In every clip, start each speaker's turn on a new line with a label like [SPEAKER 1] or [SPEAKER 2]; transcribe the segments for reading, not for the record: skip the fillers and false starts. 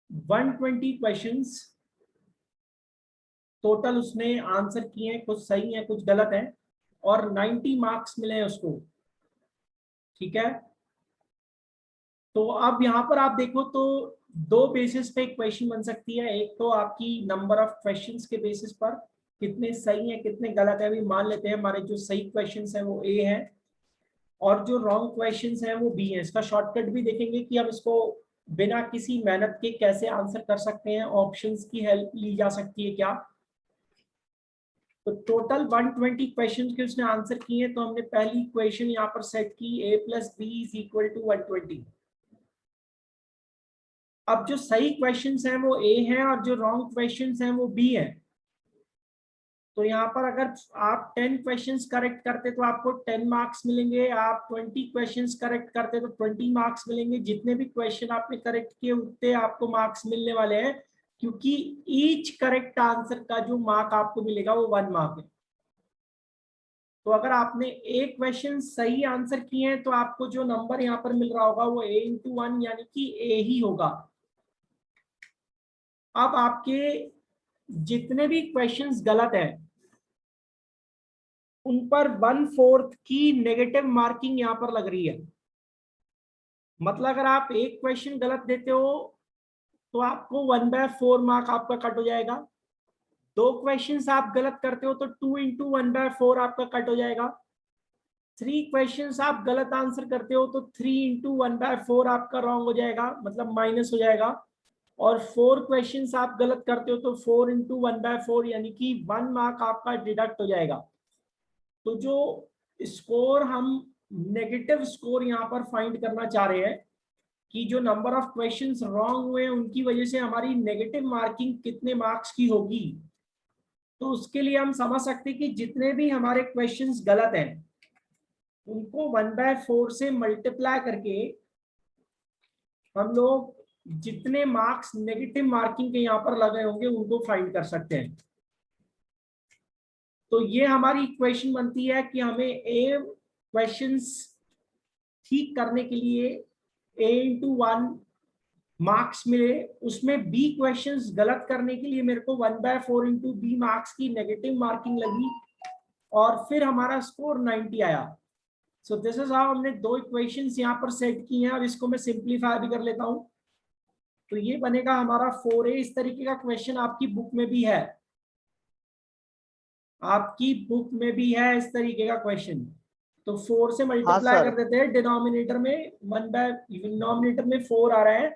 [SPEAKER 1] 120 questions total उसने answer किए हैं, कुछ सही है कुछ गलत है, और 90 मार्क्स मिले हैं उसको। ठीक है, तो अब यहाँ पर आप देखो तो दो बेसिस पे क्वेश्चन बन सकती है। एक तो आपकी नंबर ऑफ क्वेश्चंस के बेसिस पर कितने सही है कितने गलत है। अभी मान लेते हैं हमारे जो सही क्वेश्चंस हैं वो ए है और जो रॉन्ग क्वेश्चंस हैं वो बी है। इसका शॉर्टकट भी देखेंगे कि हम इसको बिना किसी मेहनत के कैसे आंसर कर सकते हैं, ऑप्शंस की हेल्प ली जा सकती है क्या। तो टोटल 120 क्वेश्चन के उसने आंसर किए हैं। तो हमने पहली इक्वेशन यहाँ पर सेट की a plus b is equal to 120। अब जो सही क्वेश्चंस हैं वो ए हैं और जो रॉन्ग क्वेश्चंस हैं वो बी है। तो यहाँ पर अगर आप 10 क्वेश्चंस करेक्ट करते तो आपको 10 मार्क्स मिलेंगे, आप 20 क्वेश्चंस करेक्ट करते तो 20 मार्क्स मिलेंगे। जितने भी क्वेश्चन आपने करेक्ट किए उतने आपको मार्क्स मिलने वाले हैं, क्योंकि ईच करेक्ट आंसर का जो मार्क आपको मिलेगा वो 1 मार्क है। तो अगर आपने एक क्वेश्चन सही आंसर किए हैं तो आपको जो नंबर यहाँ पर मिल रहा होगा वो a इंटू 1 यानी कि a ही होगा। अब आपके जितने भी क्वेश्चंस गलत हैं उन पर 1/4 की नेगेटिव मार्किंग यहां पर लग रही है। मतलब अगर आप एक क्वेश्चन गलत देते हो तो आपको 1/4 मार्क आपका कट हो जाएगा। दो क्वेश्चंस आप गलत करते हो तो 2 इंटू 1/4 आपका कट हो जाएगा। 3 क्वेश्चंस आप गलत आंसर करते हो तो 3 इंटू 1/4 आपका रॉन्ग हो जाएगा, मतलब माइनस हो जाएगा। और 4 क्वेश्चंस आप गलत करते हो तो 4 इंटू 1/4 यानी कि 1 मार्क आपका डिडक्ट हो जाएगा। तो जो स्कोर हम नेगेटिव स्कोर यहाँ पर फाइंड करना चाह रहे हैं कि जो नंबर ऑफ क्वेश्चंस रॉन्ग हुए उनकी वजह से हमारी नेगेटिव मार्किंग कितने मार्क्स की होगी। तो उसके लिए हम समझ सकते हैं कि जितने भी हमारे क्वेश्चंस गलत हैं उनको 1/4 से मल्टीप्लाई करके हम लोग जितने मार्क्स नेगेटिव मार्किंग के यहाँ पर लगे होंगे उनको फाइंड कर सकते हैं। तो ये हमारी इक्वेशन बनती है कि हमें ए क्वेश्चंस ठीक करने के लिए a इंटू 1 मार्क्स मिले, उसमें बी क्वेश्चंस गलत करने के लिए मेरे को 1/4 इंटू बी मार्क्स की नेगेटिव मार्किंग लगी और फिर हमारा स्कोर 90 आया। सो दिस इज हाउ हमने दो इक्वेशंस यहाँ पर सेट की हैं। अब इसको मैं सिंप्लीफाई भी कर लेता हूँ। तो ये बनेगा हमारा 4a। इस तरीके का क्वेश्चन आपकी बुक में भी है, आपकी बुक में भी है इस तरीके का क्वेश्चन। तो 4 से
[SPEAKER 2] हाँ
[SPEAKER 1] मल्टीप्लाई
[SPEAKER 2] सर।
[SPEAKER 1] कर देते हैं, डिनोमिनेटर में 1/डिनोमिनेटर में 4 आ रहा है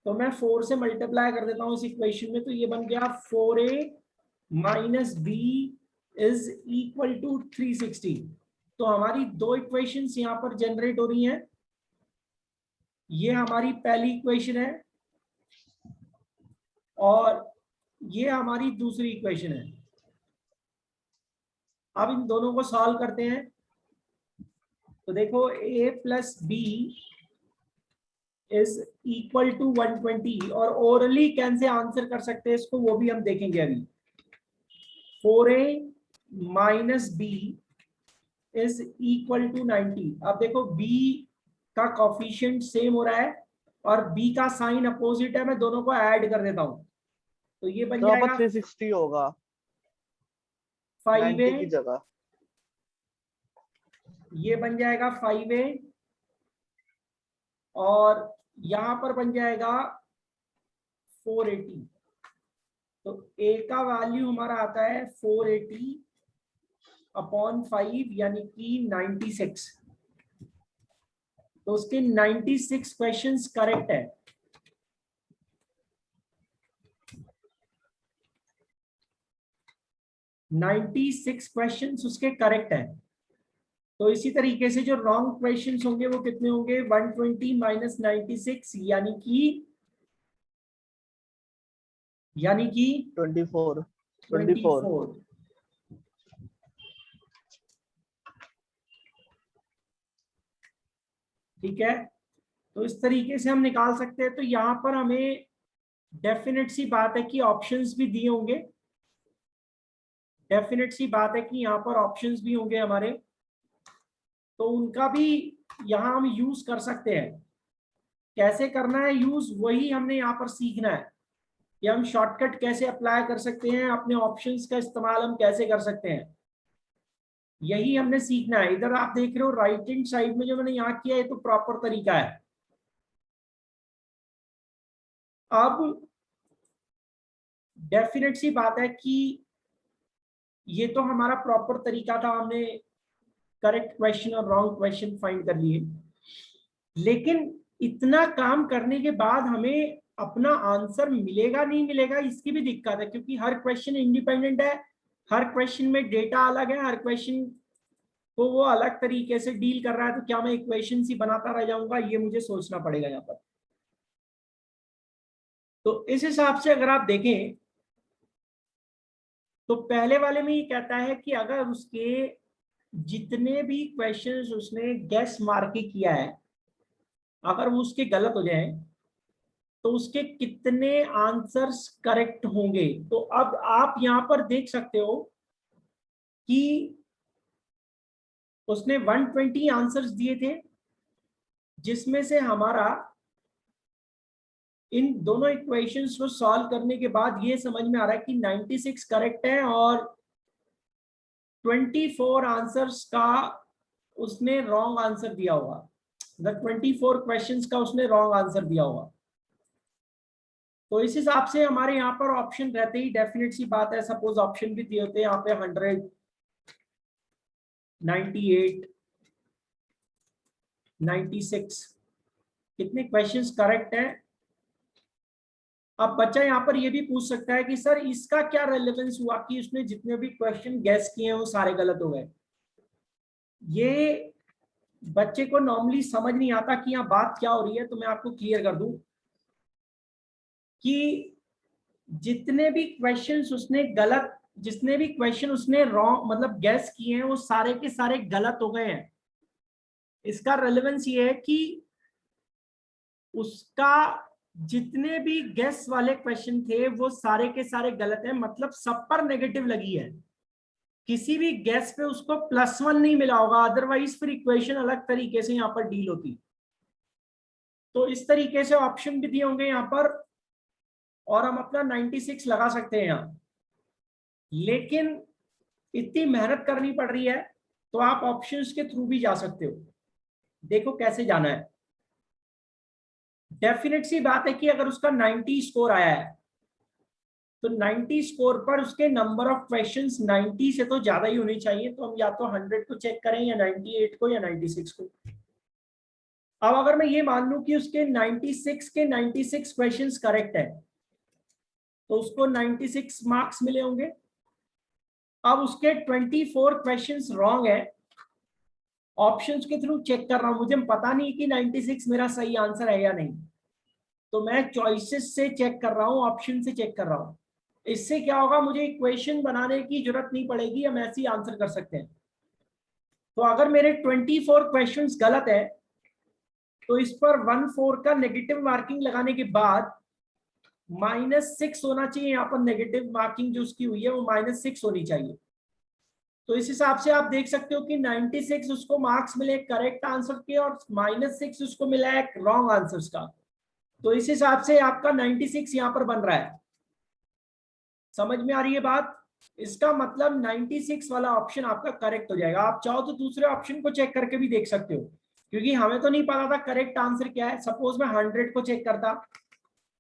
[SPEAKER 1] तो मैं 4 से मल्टीप्लाई कर देता हूँ इस इक्वेशन में। तो ये बन गया 4a minus b is equal to 360। तो हमारी दो इक्वेशंस यहाँ पर जनरेट हो रही हैं। ये हमारी पहली इक्वेशन है और ये हमारी दूसरी इक्वेशन है। अब इन दोनों को सॉल्व करते हैं। तो देखो a plus b is equal to 120 और ओरली कैसे आंसर कर सकते हैं इसको वो भी हम देखेंगे अभी। 4a minus b is equal to 90। अब देखो b का कॉफिशिएंट सेम हो रहा है और b का साइन अपोजिट है, मैं दोनों को ऐड कर देता हूं। तो ये बन
[SPEAKER 2] तो यहाँ पर
[SPEAKER 1] जाएगा
[SPEAKER 2] 360 होगा
[SPEAKER 1] 5a,
[SPEAKER 2] 90 की जगह।
[SPEAKER 1] ये बन जाएगा 5a और यहां पर बन जाएगा 480। तो a का वैल्यू हमारा आता है 480 अपॉन 5 यानी कि 96। तो उसके 96 क्वेश्चंस करेक्ट है। 96 क्वेश्चंस उसके करेक्ट है। तो इसी तरीके से जो रॉन्ग क्वेश्चंस होंगे वो कितने होंगे, 120 माइनस 96 यानी कि
[SPEAKER 2] 24।
[SPEAKER 1] 24। ठीक है, तो इस तरीके से हम निकाल सकते हैं। तो यहाँ पर हमें डेफिनेट सी बात है कि ऑप्शंस भी दिए होंगे, डेफिनेट सी बात है कि यहाँ पर ऑप्शंस भी होंगे हमारे, तो उनका भी यहाँ हम यूज कर सकते हैं। कैसे करना है यूज, वही हमने यहाँ पर सीखना है कि हम शॉर्टकट कैसे अप्लाई कर सकते हैं, अपने ऑप्शंस का इस्तेमाल हम कैसे कर सकते हैं, यही हमने सीखना है। इधर आप देख रहे हो राइट हैंड साइड में जो मैंने यहाँ किया है तो प्रॉपर तरीका है। अब डेफिनेट सी बात है कि ये तो हमारा प्रॉपर तरीका था, हमने करेक्ट क्वेश्चन और रॉन्ग क्वेश्चन फाइंड कर लिए, लेकिन इतना काम करने के बाद हमें अपना आंसर मिलेगा नहीं मिलेगा इसकी भी दिक्कत है, क्योंकि हर क्वेश्चन इंडिपेंडेंट है, हर क्वेश्चन में डेटा अलग है, हर क्वेश्चन को वो अलग तरीके से डील कर रहा है। तो क्या मैं इक्वेशन ही बनाता रह जाऊंगा, ये मुझे सोचना पड़ेगा यहाँ पर। तो इस हिसाब से अगर आप देखें तो पहले वाले में ये कहता है कि अगर उसके जितने भी क्वेश्चंस उसने गेस मार के किया है, अगर वो उसके गलत हो जाए तो उसके कितने आंसर्स करेक्ट होंगे। तो अब आप यहां पर देख सकते हो कि उसने 120 आंसर्स दिए थे, जिसमें से हमारा इन दोनों इक्वेशंस को सॉल्व करने के बाद ये समझ में आ रहा है कि 96 करेक्ट है और 24 आंसर्स का उसने रॉन्ग आंसर दिया होगा, 24 क्वेश्चंस का उसने रॉन्ग आंसर दिया होगा। तो इस हिसाब से हमारे यहाँ पर ऑप्शन रहते ही डेफिनेट सी बात है, सपोज ऑप्शन भी दिए होते हैं यहाँ पे 100, 98, 96, कितने क्वेश्चंस करेक्ट हैं। अब बच्चा यहाँ पर ये भी पूछ सकता है कि सर इसका क्या रेलेवेंस हुआ कि उसने जितने भी क्वेश्चन गैस किए हैं वो सारे गलत हो गए। ये बच्चे को नॉर्मली समझ नहीं आता कि यहाँ बात क्या हो रही है, तो मैं आपको क्लियर कर दूं कि जितने भी क्वेश्चंस उसने गलत, जितने भी क्वेश्चन उसने रॉन्ग मतलब गैस किए हैं वो सारे के सारे गलत हो गए हैं। इसका रेलेवेंस ये है कि उसका जितने भी गेस वाले क्वेश्चन थे वो सारे के सारे गलत हैं, मतलब सब पर नेगेटिव लगी है, किसी भी गेस पे उसको +1 नहीं मिला होगा, अदरवाइज फिर इक्वेशन अलग तरीके से यहाँ पर डील होती। तो इस तरीके से ऑप्शन भी दिए होंगे यहाँ पर और हम अपना 96 लगा सकते हैं यहाँ, लेकिन इतनी मेहनत करनी पड़ रही है तो आप ऑप्शंस के थ्रू भी जा सकते हो। देखो कैसे जाना है। डेफिनेट सी बात है कि अगर उसका 90 स्कोर आया है तो 90 स्कोर पर उसके नंबर ऑफ क्वेश्चंस 90 से तो ज्यादा ही होनी चाहिए, तो हम या तो 100 को चेक करें या 98 को या 96 को। अब अगर मैं ये मान लूं कि उसके 96 के 96 क्वेश्चंस करेक्ट है तो उसको 96 मार्क्स मिले होंगे। अब उसके 24 क्वेश्चंस रॉन्ग है, ऑप्शंस के थ्रू चेक कर रहा हूं, मुझे पता नहीं कि 96 मेरा सही आंसर है या नहीं, तो मैं चॉइसेस से चेक कर रहा हूं, ऑप्शन से चेक कर रहा हूं। इससे क्या होगा, मुझे इक्वेशन बनाने की जरूरत नहीं पड़ेगी, हम ऐसे ही आंसर कर सकते हैं। तो अगर मेरे 24 क्वेश्चंस गलत है तो इस पर 14 का नेगेटिव मार्किंग लगाने के बाद -6 होना चाहिए, यहाँ पर नेगेटिव मार्किंग जो उसकी हुई है वो -6 होनी चाहिए। तो इस हिसाब से आप देख सकते हो कि 96 उसको मार्क्स मिले करेक्ट आंसर के और -6 उसको मिला है रॉन्ग आंसर्स का। तो इस हिसाब से आपका 96 यहाँ पर बन रहा है। समझ में आ रही है बात। इसका मतलब 96 वाला ऑप्शन आपका करेक्ट हो जाएगा। आप चाहो तो दूसरे ऑप्शन को चेक करके भी देख सकते हो, क्योंकि हमें तो नहीं पता था करेक्ट आंसर क्या है। सपोज मैं 100 को चेक करता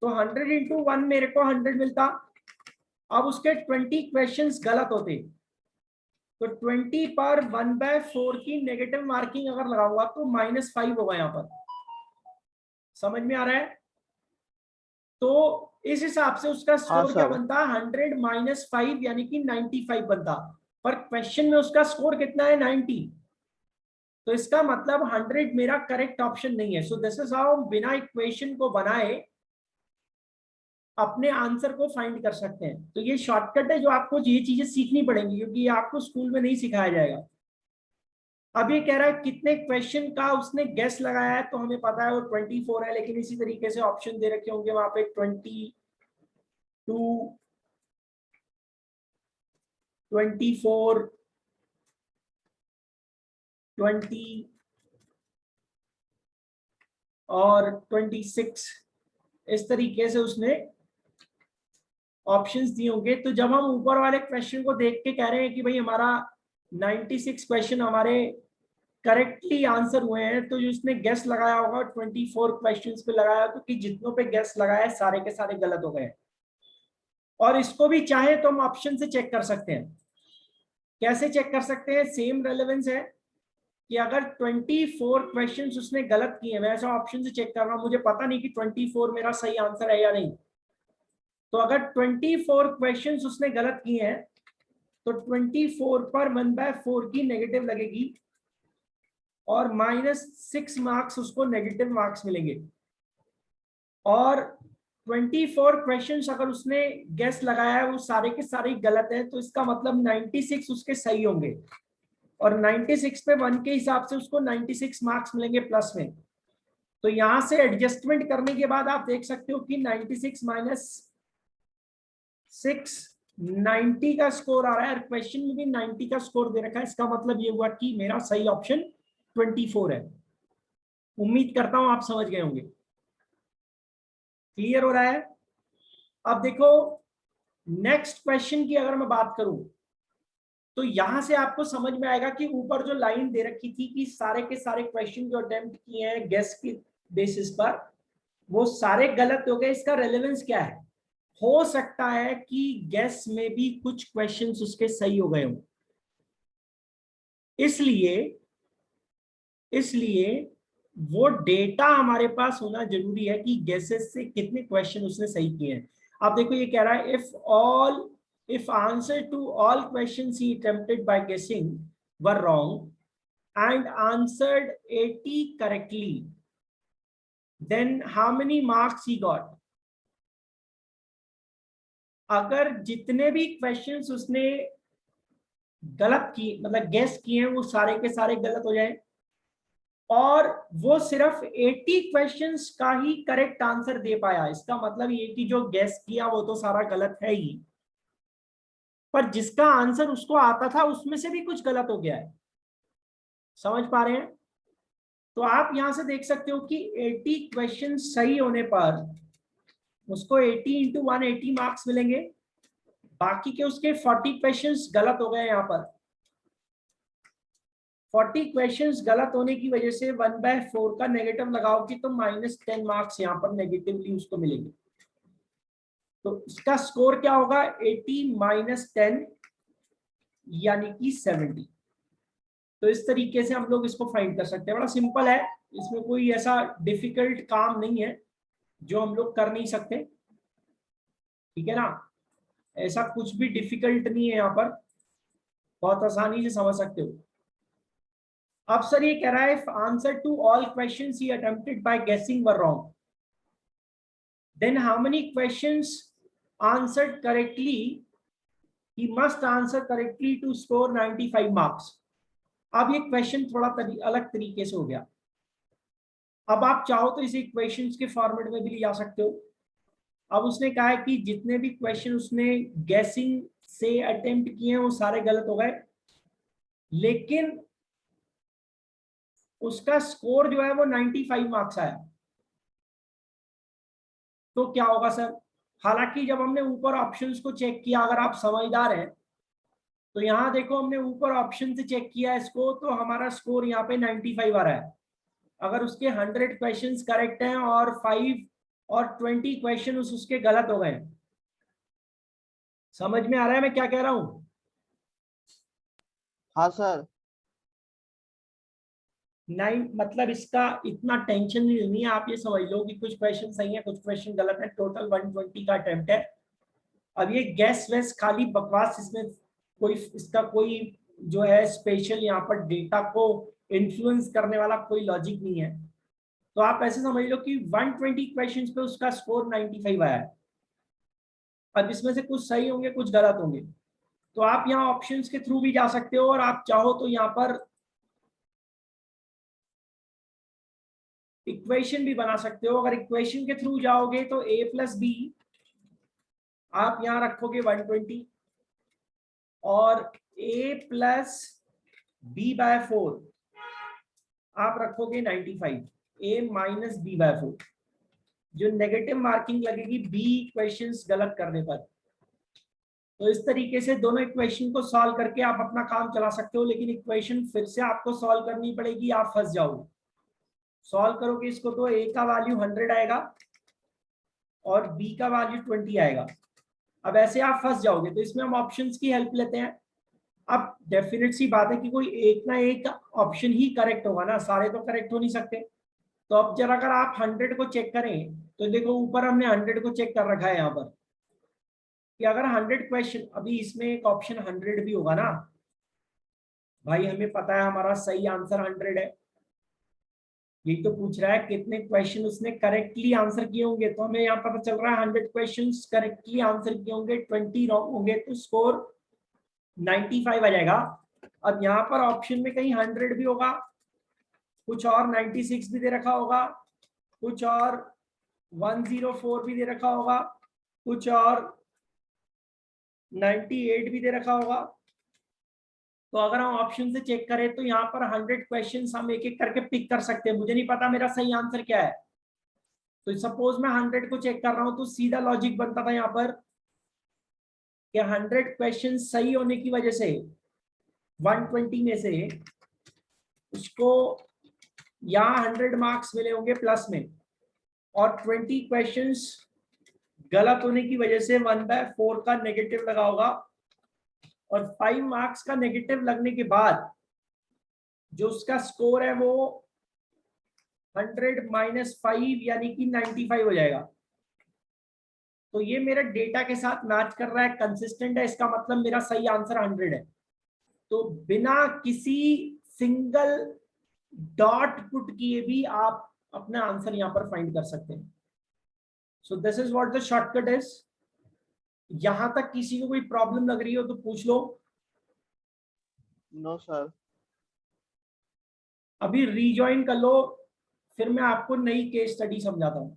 [SPEAKER 1] तो 100 इंटू 1 मेरे को 100 मिलता। अब उसके 20 क्वेश्चंस गलत होते तो 20 पर 1/4 की नेगेटिव मार्किंग अगर लगाऊंगा तो -5 होगा यहाँ पर। समझ में आ रहा है। तो इस हिसाब से उसका
[SPEAKER 2] हाँ
[SPEAKER 1] स्कोर क्या
[SPEAKER 2] सर।
[SPEAKER 1] बनता, 100 -5 यानी कि 95 बनता। पर क्वेश्चन में उसका स्कोर कितना है, 90। तो इसका मतलब 100 मेरा करेक्ट ऑप्शन नहीं है। सो दिस इज हाउ हम बिना इक्वेशन को बनाए अपने आंसर को फाइंड कर सकते हैं। तो ये शॉर्टकट है जो आपको ये चीजें सीखनी पड़ेंगी, क्योंकि ये आपको स्कूल में नहीं सिखाया जाएगा। अब ये कह रहा है कितने क्वेश्चन का उसने गेस लगाया है, तो हमें पता है वो 24 है, लेकिन इसी तरीके से ऑप्शन दे रखे होंगे वहां पे 22, 24, 20, और 26, इस तरीके से उसने ऑप्शंस दिए होंगे। तो जब हम ऊपर वाले क्वेश्चन को देख के कह रहे हैं कि भाई हमारा 96 क्वेश्चन हमारे करेक्टली आंसर हुए हैं, तो जिसने गेस लगाया होगा 24 क्वेश्चंस पे लगाया, तो कि जितनों पे गेस लगाया सारे के सारे गलत हो गए। और इसको भी चाहे तो हम ऑप्शन से चेक कर सकते हैं। कैसे चेक कर सकते हैं? सेम रेलेवेंस है कि अगर 24 क्वेश्चंस उसने गलत किए, मैं ऐसा ऑप्शन से चेक कर रहा हूं, मुझे पता नहीं कि 24 मेरा सही आंसर है या नहीं। तो अगर 24 क्वेश्चंस उसने गलत किए हैं तो 24 पर 1/4 की नेगेटिव लगेगी और -6 मार्क्स उसको नेगेटिव मार्क्स मिलेंगे। और 24 क्वेश्चंस अगर उसने गेस लगाया है वो सारे के सारे गलत है, तो इसका मतलब 96 उसके सही होंगे और 96 पे 1 के हिसाब से उसको 96 मार्क्स मिलेंगे प्लस में। तो यहां से एडजस्टमेंट करने के बाद आप देख सकते हो कि 96 माइनस 6 90 का स्कोर आ रहा है और क्वेश्चन में भी 90 का स्कोर दे रखा है। इसका मतलब ये हुआ कि मेरा सही ऑप्शन 24 है। उम्मीद करता हूं आप समझ गए होंगे। क्लियर हो रहा है? अब देखो नेक्स्ट क्वेश्चन की अगर मैं बात करूं तो यहां से आपको समझ में आएगा कि ऊपर जो लाइन दे रखी थी कि सारे के सारे क्वेश्चन जो अटेम्प्ट किए हैं गेस के बेसिस पर वो सारे गलत हो गए। इसका रेलेवेंस क्या है? हो सकता है कि गेस में भी कुछ क्वेश्चंस उसके सही हो गए हों, इसलिए इसलिए वो डेटा हमारे पास होना जरूरी है कि गेसेस से कितने क्वेश्चन उसने सही किए हैं। आप देखो ये कह रहा है if answer to all questions he attempted by guessing were wrong and answered 80 correctly, then how many marks he got? अगर जितने भी क्वेश्चंस उसने गलत किए मतलब गेस किए हैं वो सारे के सारे गलत हो जाए और वो सिर्फ 80 क्वेश्चंस का ही करेक्ट आंसर दे पाया, इसका मतलब ये कि जो गेस किया वो तो सारा गलत है ही, पर जिसका आंसर उसको आता था उसमें से भी कुछ गलत हो गया है। समझ पा रहे हैं? तो आप यहां से देख सकते हो कि 80 क्वेश्चन सही होने पर उसको 80 इंटू 180 मार्क्स मिलेंगे। बाकी के उसके 40 क्वेश्चंस गलत हो गए। यहाँ पर 40 क्वेश्चंस गलत होने की वजह से 1/4 का नेगेटिव लगाओगे तो -10 मार्क्स यहाँ पर नेगेटिवली उसको मिलेंगे। तो इसका स्कोर क्या होगा? 80 माइनस 10 यानी कि 70। तो इस तरीके से हम लोग इसको फाइंड कर सकते हैं। बड़ा सिंपल है, इसमें कोई ऐसा डिफिकल्ट काम नहीं है जो हम लोग कर नहीं सकते। ठीक है ना? ऐसा कुछ भी डिफिकल्ट नहीं है यहाँ पर, बहुत आसानी से समझ सकते हो। अब सर ये कह रहा है answer to all questions he attempted by guessing were wrong, then how many questions answered correctly he must answer correctly to score 95 marks. अब ये क्वेश्चन थोड़ा अलग तरीके से हो गया। अब आप चाहो तो इसे इक्वेशंस के फॉर्मेट में भी ले जा सकते हो। अब उसने कहा है कि जितने भी क्वेश्चन उसने गैसिंग से अटेम्प्ट किए हैं वो सारे गलत हो गए, लेकिन उसका स्कोर जो है वो 95 मार्क्स आया। तो क्या होगा सर? हालांकि जब हमने ऊपर ऑप्शंस को चेक किया, अगर आप समझदार हैं तो यहां देखो हमने ऊपर ऑप्शन से चेक किया इसको, तो हमारा स्कोर यहाँ पे 95 आ रहा है। अगर उसके 100 क्वेश्चंस करेक्ट हैं और 5 और 20 क्वेश्चन उसके गलत हो गए। समझ में आ रहा है मैं क्या कह रहा हूं?
[SPEAKER 2] हाँ सर।
[SPEAKER 1] नहीं मतलब इसका इतना टेंशन नहीं लेनी है। आप ये समझ लो कि कुछ क्वेश्चन सही है कुछ क्वेश्चन गलत है, टोटल 120 का अटेम्प्ट है। अब ये गैस वैस खाली बकवास, इसमें कोई इसका कोई जो है स्पेशल यहाँ पर डेटा को इन्फ्लुएंस करने वाला कोई लॉजिक नहीं है। तो आप ऐसे समझ लो कि 120 क्वेश्चंस पे उसका स्कोर 95 आया है। अब इसमें से कुछ सही होंगे कुछ गलत होंगे, तो आप यहाँ ऑप्शंस के थ्रू भी जा सकते हो और आप चाहो तो यहाँ पर इक्वेशन भी बना सकते हो। अगर इक्वेशन के थ्रू जाओगे तो a प्लस बी आप यहां रखोगे 120 और a प्लस b/4 आप रखोगे 95। a माइनस बी बाय 4, जो नेगेटिव मार्किंग लगेगी बी क्वेश्चंस गलत करने पर। तो इस तरीके से दोनों इक्वेशन को सॉल्व करके आप अपना काम चला सकते हो, लेकिन इक्वेशन फिर से आपको सॉल्व करनी पड़ेगी, आप फंस जाओगे। सॉल्व करोगे इसको तो a का वैल्यू 100 आएगा और b का वैल्यू 20 आएगा। अब ऐसे आप फंस जाओगे, तो इसमें हम ऑप्शंस की हेल्प लेते हैं। अब डेफिनेट सी बात है कि कोई एक ना एक ऑप्शन ही करेक्ट होगा ना, सारे तो करेक्ट हो नहीं सकते। तो अब जरा अगर आप 100 को चेक करें तो देखो ऊपर हमने 100 को चेक कर रखा है यहाँ पर कि अगर 100 क्वेश्चन, अभी इसमें एक ऑप्शन 100 भी होगा ना भाई, हमें पता है हमारा सही आंसर 100 है। यही तो पूछ रहा है कितने क्वेश्चन उसने करेक्टली आंसर किए होंगे, तो हमें यहाँ पता चल रहा है 100 क्वेश्चंस करेक्टली आंसर किए होंगे, 20 रॉन्ग होंगे, तो स्कोर 95 आ जाएगा। अब यहाँ पर ऑप्शन में कहीं 100 भी होगा, कुछ और 96 भी दे रखा होगा, कुछ और 104 भी दे रखा होगा, कुछ और 98 भी दे रखा होगा। तो अगर हम ऑप्शन से चेक करें तो यहाँ पर 100 क्वेश्चंस हम एक एक करके पिक कर सकते हैं। मुझे नहीं पता मेरा सही आंसर क्या है, तो सपोज मैं 100 को चेक कर रहा हूं, तो सीधा लॉजिक बनता था यहाँ पर कि 100 क्वेश्चन सही होने की वजह से 120 में से उसको यहाँ 100 मार्क्स मिले होंगे प्लस में, और 20 क्वेश्चंस गलत होने की वजह से 1/4 का नेगेटिव लगा होगा, और 5 मार्क्स का नेगेटिव लगने के बाद जो उसका स्कोर है वो 100 माइनस 5 यानी कि 95 हो जाएगा। तो ये मेरा डेटा के साथ मैच कर रहा है, कंसिस्टेंट है, इसका मतलब मेरा सही आंसर 100 है। तो बिना किसी सिंगल डॉट पुट किए भी आप अपना आंसर यहां पर फाइंड कर सकते हैं। So this is what the shortcut is. यहां तक किसी को कोई प्रॉब्लम लग रही हो तो पूछ लो।
[SPEAKER 2] No sir.
[SPEAKER 1] अभी रीजॉइन कर लो, फिर मैं आपको नई केस स्टडी समझाता हूं।